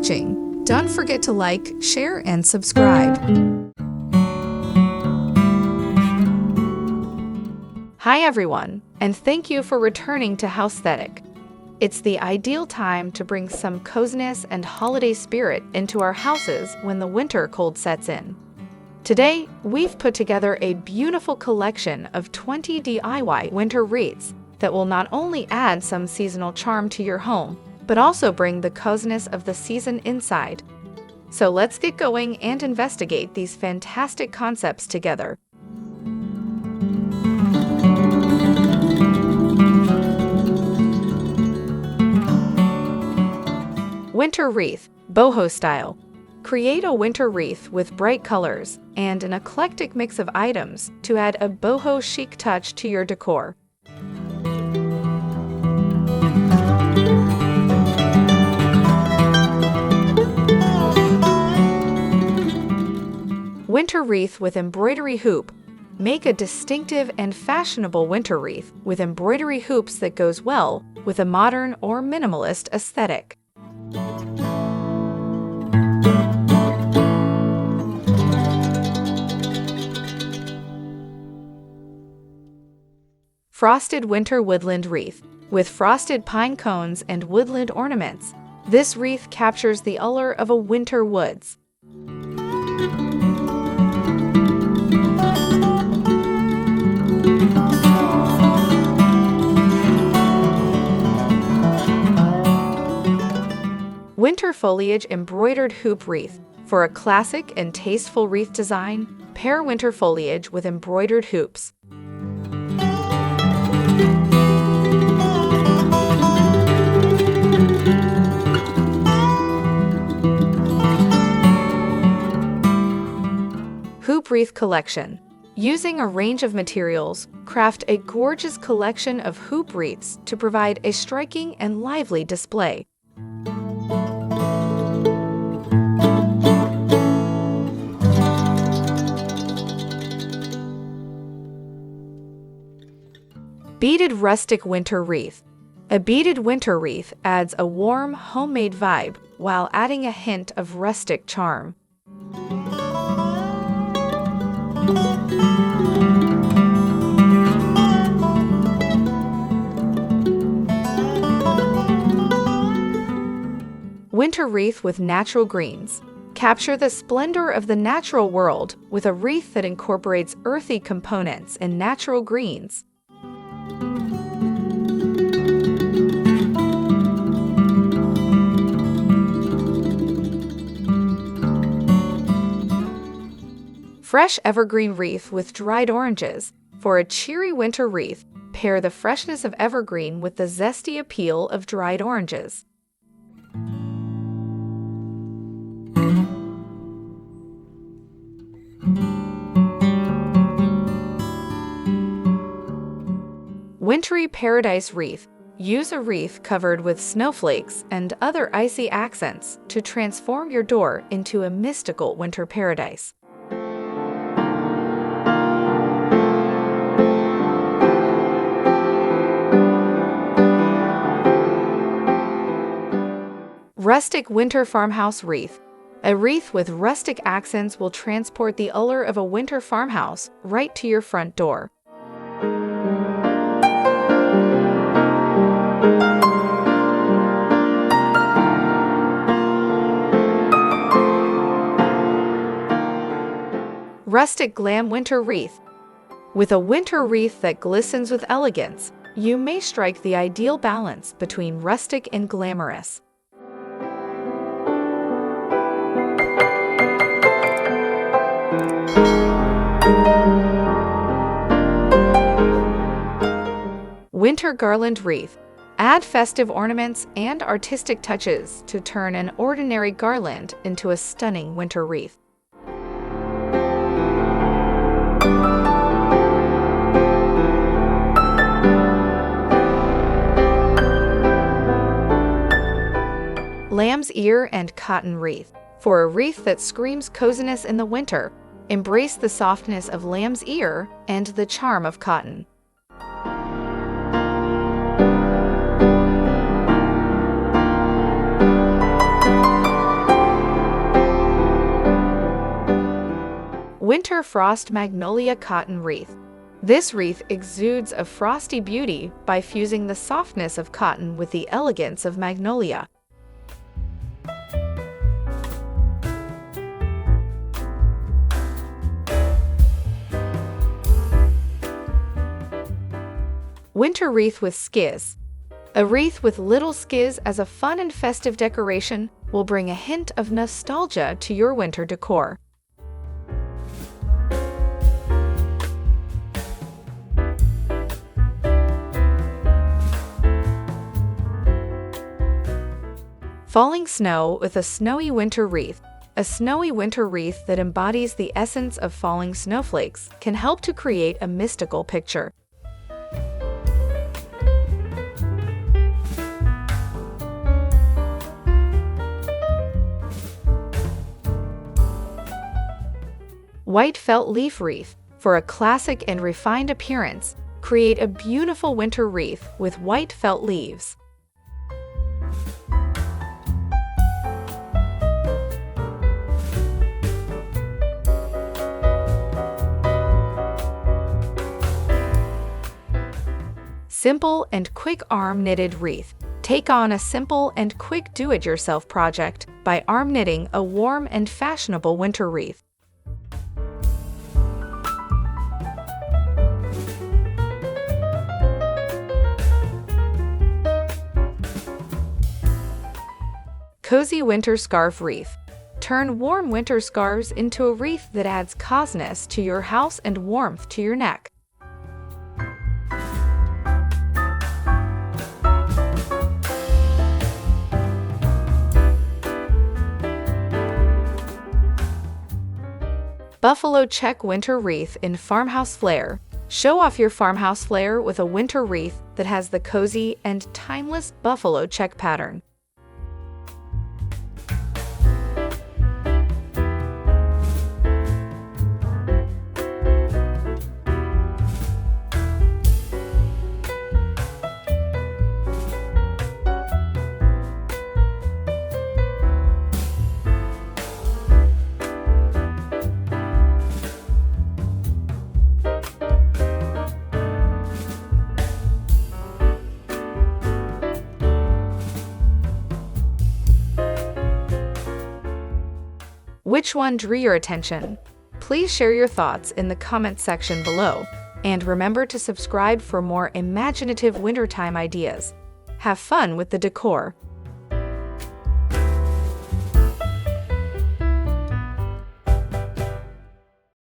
watching. Don't forget to like, share, and subscribe. Hi everyone, and thank you for returning to Housethetic. It's the ideal time to bring some coziness and holiday spirit into our houses when the winter cold sets in. Today, we've put together a beautiful collection of 20 DIY winter wreaths that will not only add some seasonal charm to your home, but also bring the coziness of the season inside. So let's get going and investigate these fantastic concepts together. Winter wreath, boho style. Create a winter wreath with bright colors and an eclectic mix of items to add a boho chic touch to your decor. Winter wreath with embroidery hoop. Make a distinctive and fashionable winter wreath with embroidery hoops that goes well with a modern or minimalist aesthetic. Frosted winter woodland wreath. With frosted pine cones and woodland ornaments, this wreath captures the allure of a winter woods. Winter foliage embroidered hoop wreath. For a classic and tasteful wreath design, pair winter foliage with embroidered hoops. Hoop wreath collection. Using a range of materials, craft a gorgeous collection of hoop wreaths to provide a striking and lively display. Beaded rustic winter wreath. A beaded winter wreath adds a warm, homemade vibe while adding a hint of rustic charm. Winter wreath with natural greens. Capture the splendor of the natural world with a wreath that incorporates earthy components and natural greens. Fresh evergreen wreath with dried oranges. For a cheery winter wreath, pair the freshness of evergreen with the zesty appeal of dried oranges. Wintry paradise wreath. Use a wreath covered with snowflakes and other icy accents to transform your door into a mystical winter paradise. Rustic winter farmhouse wreath. A wreath with rustic accents will transport the allure of a winter farmhouse right to your front door. Rustic glam winter wreath. With a winter wreath that glistens with elegance, you may strike the ideal balance between rustic and glamorous. Winter garland wreath. Add festive ornaments and artistic touches to turn an ordinary garland into a stunning winter wreath. Lamb's ear and cotton wreath. For a wreath that screams coziness in the winter, embrace the softness of lamb's ear and the charm of cotton. Winter Frost Magnolia Cotton Wreath. This wreath exudes a frosty beauty by fusing the softness of cotton with the elegance of magnolia. Winter Wreath with Skizz. A wreath with little skizz as a fun and festive decoration will bring a hint of nostalgia to your winter decor. Falling Snow with a Snowy Winter Wreath. A snowy winter wreath that embodies the essence of falling snowflakes can help to create a mystical picture. White Felt Leaf Wreath. For a classic and refined appearance, create a beautiful winter wreath with white felt leaves. Simple and quick arm knitted wreath. Take on a simple and quick do-it-yourself project by arm knitting a warm and fashionable winter wreath. Cozy Winter Scarf Wreath. Turn warm winter scarves into a wreath that adds coziness to your house and warmth to your neck. Buffalo Check Winter Wreath in Farmhouse Flair. Show off your farmhouse flair with a winter wreath that has the cozy and timeless buffalo check pattern. Which one drew your attention? Please share your thoughts in the comment section below, and remember to subscribe for more imaginative wintertime ideas. Have fun with the decor!